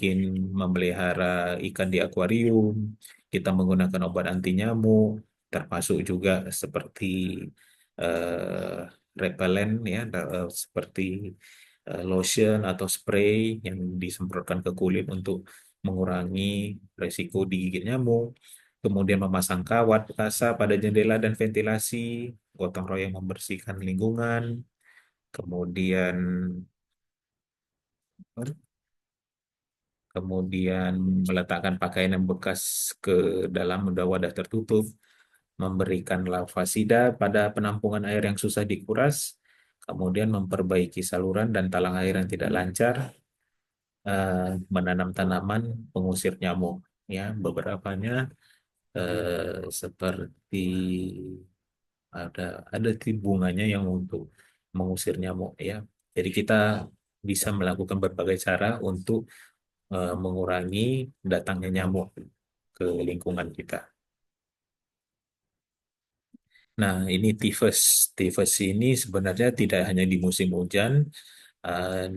mungkin memelihara ikan di akuarium, kita menggunakan obat anti nyamuk, termasuk juga seperti eh, repelen ya, seperti lotion atau spray yang disemprotkan ke kulit untuk mengurangi resiko digigit nyamuk. Kemudian memasang kawat kasa pada jendela dan ventilasi, gotong royong membersihkan lingkungan, kemudian kemudian meletakkan pakaian yang bekas ke dalam wadah tertutup, memberikan larvasida pada penampungan air yang susah dikuras, kemudian memperbaiki saluran dan talang air yang tidak lancar, eh, menanam tanaman pengusir nyamuk. Ya, beberapanya seperti ada bunganya yang untuk mengusir nyamuk ya. Jadi kita bisa melakukan berbagai cara untuk mengurangi datangnya nyamuk ke lingkungan kita. Nah, ini tifus. Tifus ini sebenarnya tidak hanya di musim hujan,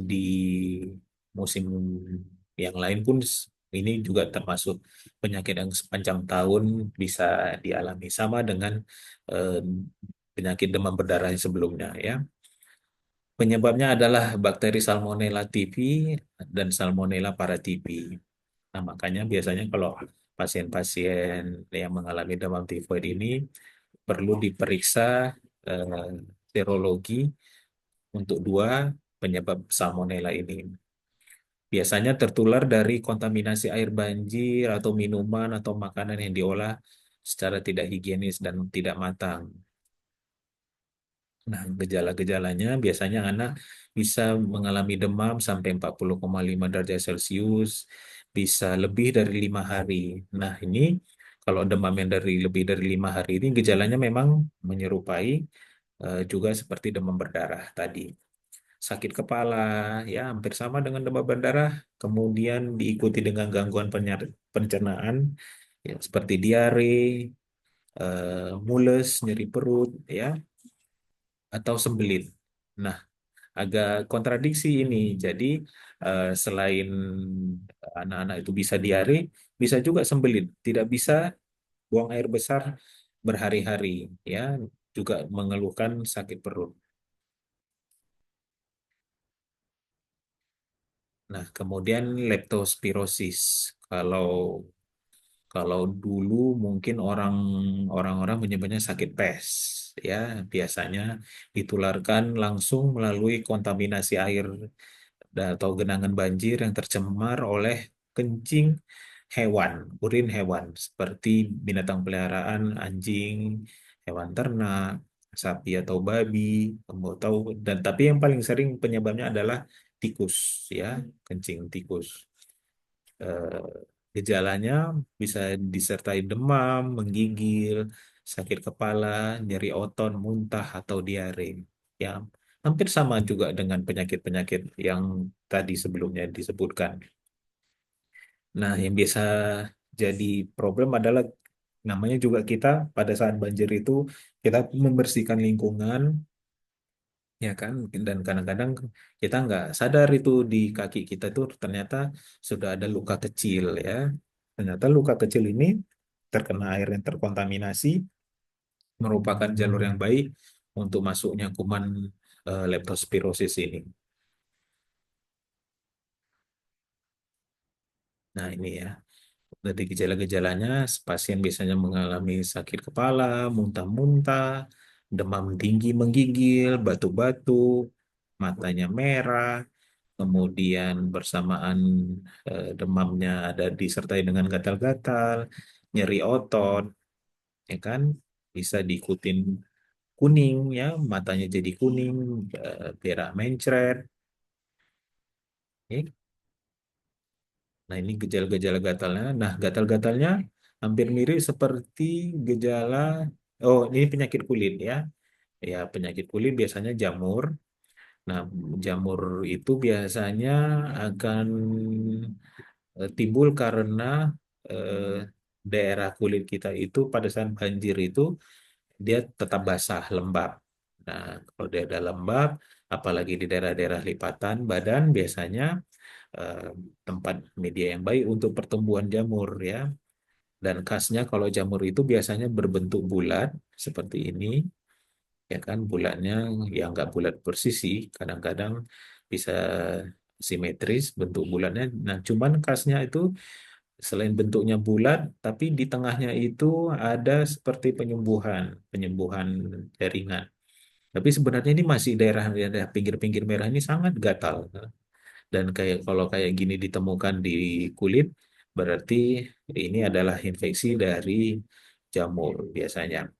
di musim yang lain pun ini juga termasuk penyakit yang sepanjang tahun bisa dialami sama dengan eh, penyakit demam berdarah yang sebelumnya ya. Penyebabnya adalah bakteri Salmonella typhi dan Salmonella paratyphi. Nah, makanya biasanya kalau pasien-pasien yang mengalami demam tifoid ini perlu diperiksa eh, serologi untuk dua penyebab salmonella ini. Biasanya tertular dari kontaminasi air banjir atau minuman atau makanan yang diolah secara tidak higienis dan tidak matang. Nah, gejala-gejalanya biasanya anak bisa mengalami demam sampai 40,5 derajat Celcius, bisa lebih dari 5 hari. Nah, ini kalau demam yang lebih dari 5 hari ini gejalanya memang menyerupai juga seperti demam berdarah tadi. Sakit kepala, ya hampir sama dengan demam berdarah, kemudian diikuti dengan gangguan pencernaan, ya, seperti diare, mules, nyeri perut, ya, atau sembelit. Nah, agak kontradiksi ini. Jadi selain anak-anak itu bisa diare, bisa juga sembelit, tidak bisa buang air besar berhari-hari, ya, juga mengeluhkan sakit perut. Nah, kemudian leptospirosis. Kalau kalau dulu mungkin orang-orang menyebutnya sakit pes, ya, biasanya ditularkan langsung melalui kontaminasi air atau genangan banjir yang tercemar oleh kencing hewan, urin hewan, seperti binatang peliharaan, anjing, hewan ternak, sapi atau babi, tahu. Dan tapi yang paling sering penyebabnya adalah tikus, ya, kencing tikus. Eh, Gejalanya bisa disertai demam, menggigil, sakit kepala, nyeri otot, muntah, atau diare. Ya, hampir sama juga dengan penyakit-penyakit yang tadi sebelumnya disebutkan. Nah, yang biasa jadi problem adalah namanya juga kita pada saat banjir itu kita membersihkan lingkungan, ya kan, dan kadang-kadang kita nggak sadar itu di kaki kita itu ternyata sudah ada luka kecil ya. Ternyata luka kecil ini terkena air yang terkontaminasi merupakan jalur yang baik untuk masuknya kuman leptospirosis ini. Nah, ini ya. Dari gejala-gejalanya, pasien biasanya mengalami sakit kepala, muntah-muntah, demam tinggi menggigil, batuk-batuk, matanya merah, kemudian bersamaan demamnya ada disertai dengan gatal-gatal, nyeri otot, ya kan? Bisa diikutin kuning, ya, matanya jadi kuning, berak mencret, ya. Nah, ini gejala-gejala gatalnya. Nah, gatal-gatalnya hampir mirip seperti gejala, oh, ini penyakit kulit ya. Ya, penyakit kulit biasanya jamur. Nah, jamur itu biasanya akan timbul karena eh, daerah kulit kita itu pada saat banjir itu dia tetap basah, lembab. Nah, kalau dia udah lembab, apalagi di daerah-daerah lipatan badan biasanya eh, tempat media yang baik untuk pertumbuhan jamur ya. Dan khasnya kalau jamur itu biasanya berbentuk bulat seperti ini, ya kan bulatnya ya nggak bulat persis sih, kadang-kadang bisa simetris bentuk bulatnya. Nah, cuman khasnya itu selain bentuknya bulat, tapi di tengahnya itu ada seperti penyembuhan, penyembuhan jaringan. Tapi sebenarnya ini masih daerah pinggir-pinggir merah ini sangat gatal. Dan kayak kalau kayak gini ditemukan di kulit, berarti ini adalah infeksi dari jamur biasanya.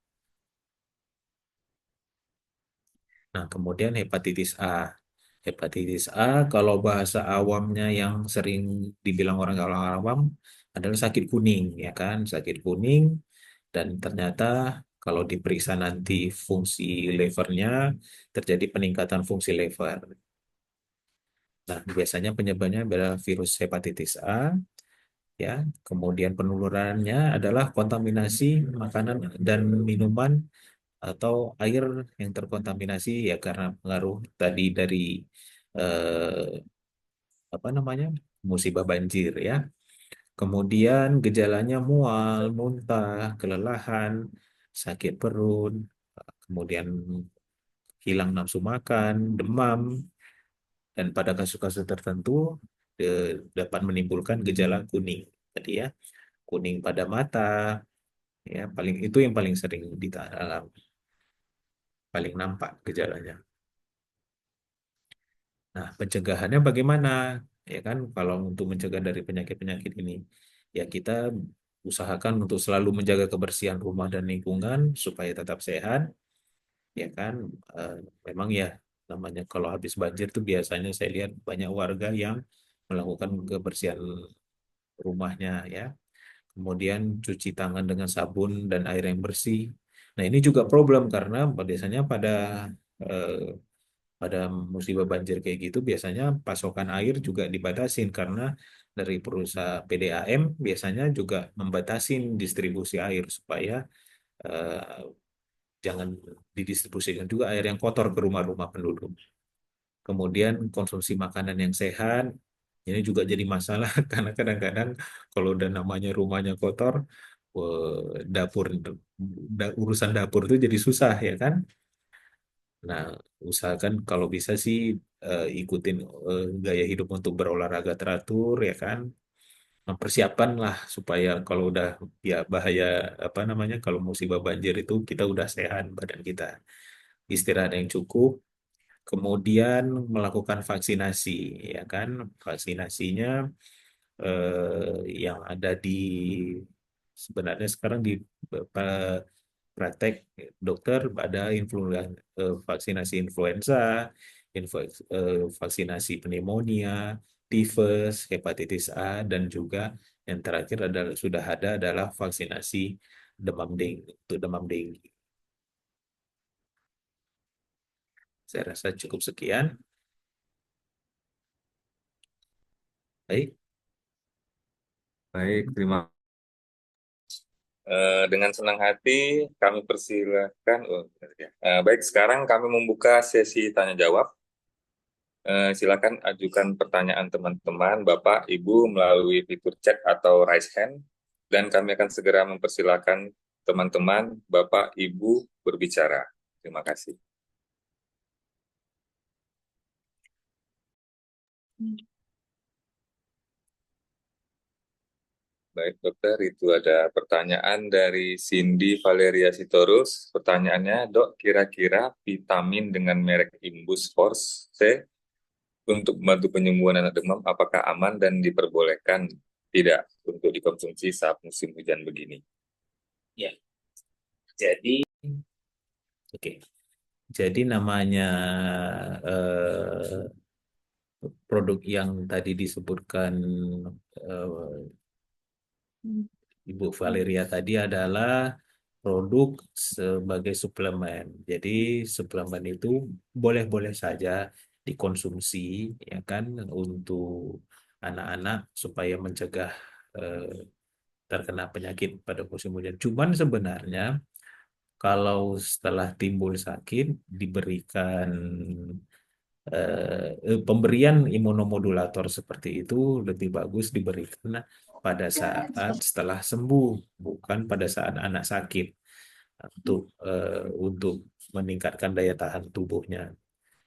Nah, kemudian hepatitis A. Hepatitis A, kalau bahasa awamnya yang sering dibilang orang awam adalah sakit kuning, ya kan? Sakit kuning, dan ternyata kalau diperiksa nanti fungsi levernya, terjadi peningkatan fungsi lever. Nah, biasanya penyebabnya adalah virus hepatitis A, ya. Kemudian penularannya adalah kontaminasi makanan dan minuman atau air yang terkontaminasi ya karena pengaruh tadi dari apa namanya musibah banjir ya. Kemudian gejalanya mual, muntah, kelelahan, sakit perut, kemudian hilang nafsu makan, demam, dan pada kasus-kasus tertentu dapat menimbulkan gejala kuning. Tadi ya, kuning pada mata, ya paling itu yang paling sering dialami, paling nampak gejalanya. Nah, pencegahannya bagaimana? Ya kan, kalau untuk mencegah dari penyakit-penyakit ini, ya kita usahakan untuk selalu menjaga kebersihan rumah dan lingkungan supaya tetap sehat. Ya kan, Eh, memang ya namanya kalau habis banjir tuh biasanya saya lihat banyak warga yang melakukan kebersihan rumahnya ya. Kemudian cuci tangan dengan sabun dan air yang bersih. Nah, ini juga problem karena biasanya eh, pada musibah banjir kayak gitu biasanya pasokan air juga dibatasin karena dari perusahaan PDAM biasanya juga membatasin distribusi air supaya eh, jangan didistribusikan juga air yang kotor ke rumah-rumah penduduk. Kemudian konsumsi makanan yang sehat ini juga jadi masalah karena kadang-kadang kalau udah namanya rumahnya kotor, dapur urusan dapur itu jadi susah ya kan. Nah, usahakan kalau bisa sih ikutin gaya hidup untuk berolahraga teratur ya kan. Mempersiapkan lah supaya kalau udah ya bahaya apa namanya kalau musibah banjir itu kita udah sehat badan kita. Istirahat yang cukup, kemudian melakukan vaksinasi ya kan. Vaksinasinya yang ada di sebenarnya sekarang di praktek dokter ada vaksinasi influenza, vaksinasi pneumonia, tifus, hepatitis A, dan juga yang terakhir adalah sudah ada adalah vaksinasi demam dengue untuk demam dengue. Saya rasa cukup sekian. Baik, Baik, terima dengan senang hati kami persilahkan. Baik, sekarang kami membuka sesi tanya jawab. Silakan ajukan pertanyaan teman-teman, Bapak, Ibu melalui fitur chat atau raise hand, dan kami akan segera mempersilahkan teman-teman, Bapak, Ibu berbicara. Terima kasih. Baik, dokter, itu ada pertanyaan dari Cindy Valeria Sitorus. Pertanyaannya, dok, kira-kira vitamin dengan merek Imbus Force C untuk membantu penyembuhan anak demam, apakah aman dan diperbolehkan tidak untuk dikonsumsi saat musim hujan begini? ya. Jadi, oke. Jadi namanya produk yang tadi disebutkan eh, Ibu Valeria tadi adalah produk sebagai suplemen. Jadi suplemen itu boleh-boleh saja dikonsumsi ya kan untuk anak-anak supaya mencegah eh, terkena penyakit pada musim hujan. Cuman sebenarnya kalau setelah timbul sakit diberikan Pemberian imunomodulator seperti itu lebih bagus diberikan pada saat setelah sembuh, bukan pada saat anak sakit untuk meningkatkan daya tahan tubuhnya.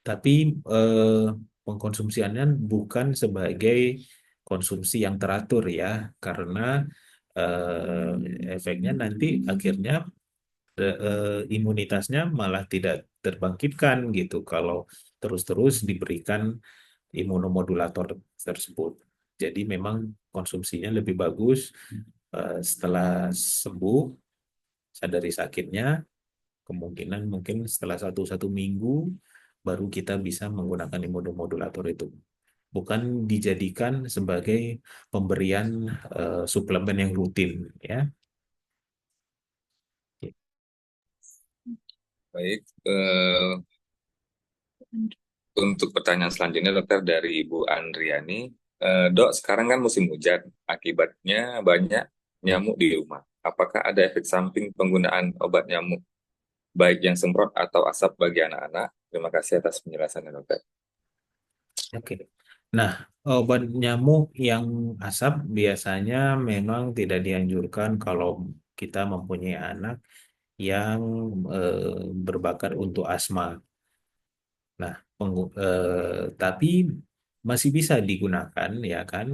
Tapi pengkonsumsiannya bukan sebagai konsumsi yang teratur ya, karena efeknya nanti akhirnya imunitasnya malah tidak terbangkitkan gitu kalau terus-terus diberikan imunomodulator tersebut. Jadi memang konsumsinya lebih bagus setelah sembuh, sadari sakitnya, kemungkinan mungkin setelah satu minggu baru kita bisa menggunakan imunomodulator itu. Bukan dijadikan sebagai pemberian suplemen yang rutin ya. Baik, untuk pertanyaan selanjutnya dokter dari Ibu Andriani. Dok, sekarang kan musim hujan, akibatnya banyak nyamuk di rumah. Apakah ada efek samping penggunaan obat nyamuk, baik yang semprot atau asap bagi anak-anak? Terima kasih atas penjelasannya dokter. Oke. Nah, obat nyamuk yang asap biasanya memang tidak dianjurkan kalau kita mempunyai anak yang berbakat untuk asma. Nah, tapi masih bisa digunakan ya kan.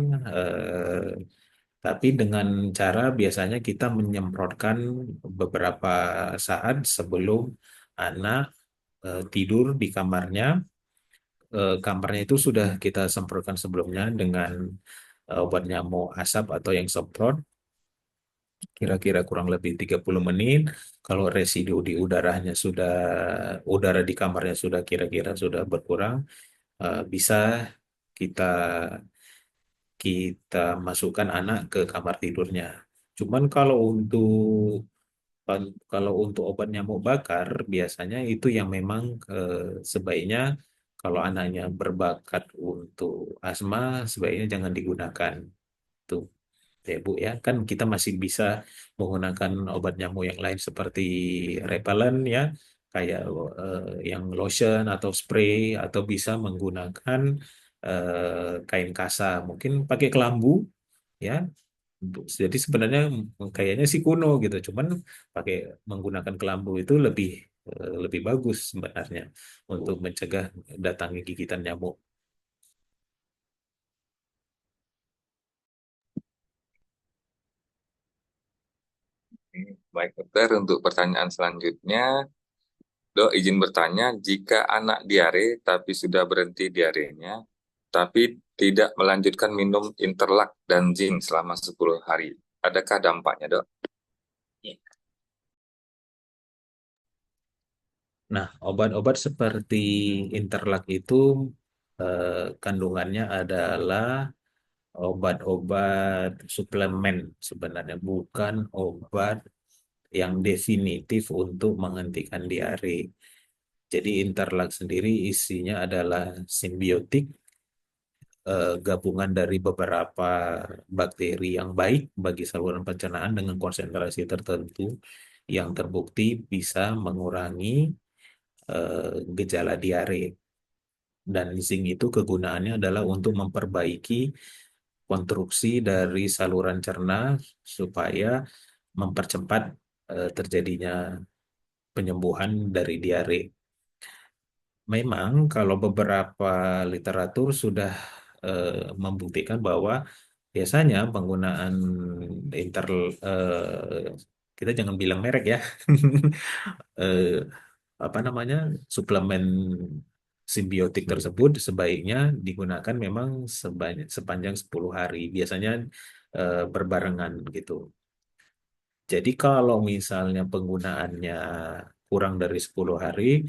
Tapi dengan cara biasanya kita menyemprotkan beberapa saat sebelum anak tidur di kamarnya. Kamarnya itu sudah kita semprotkan sebelumnya dengan obat nyamuk asap atau yang semprot kira-kira kurang lebih 30 menit. Kalau residu di udaranya sudah udara di kamarnya sudah kira-kira sudah berkurang, bisa kita kita masukkan anak ke kamar tidurnya. Cuman kalau untuk obat nyamuk bakar biasanya itu yang memang sebaiknya kalau anaknya berbakat untuk asma sebaiknya jangan digunakan. Tuh, ya Bu ya, kan kita masih bisa menggunakan obat nyamuk yang lain seperti repellent ya, kayak yang lotion atau spray atau bisa menggunakan kain kasa, mungkin pakai kelambu ya. Jadi sebenarnya kayaknya sih kuno gitu, cuman pakai menggunakan kelambu itu lebih bagus sebenarnya untuk mencegah datangnya gigitan nyamuk. Baik dokter, untuk pertanyaan selanjutnya, Dok, izin bertanya, jika anak diare tapi sudah berhenti diarenya, tapi tidak melanjutkan minum Interlac dan zinc selama 10 hari, adakah dampaknya, Dok? Nah, obat-obat seperti Interlac itu eh, kandungannya adalah obat-obat suplemen sebenarnya, bukan obat yang definitif untuk menghentikan diare. Jadi Interlac sendiri isinya adalah simbiotik, gabungan dari beberapa bakteri yang baik bagi saluran pencernaan dengan konsentrasi tertentu yang terbukti bisa mengurangi gejala diare. Dan zinc itu kegunaannya adalah untuk memperbaiki konstruksi dari saluran cerna supaya mempercepat terjadinya penyembuhan dari diare. Memang kalau beberapa literatur sudah eh, membuktikan bahwa biasanya penggunaan inter kita jangan bilang merek ya. eh, apa namanya suplemen simbiotik tersebut sebaiknya digunakan memang sepanjang 10 hari. Biasanya berbarengan gitu. Jadi kalau misalnya penggunaannya kurang dari 10 hari,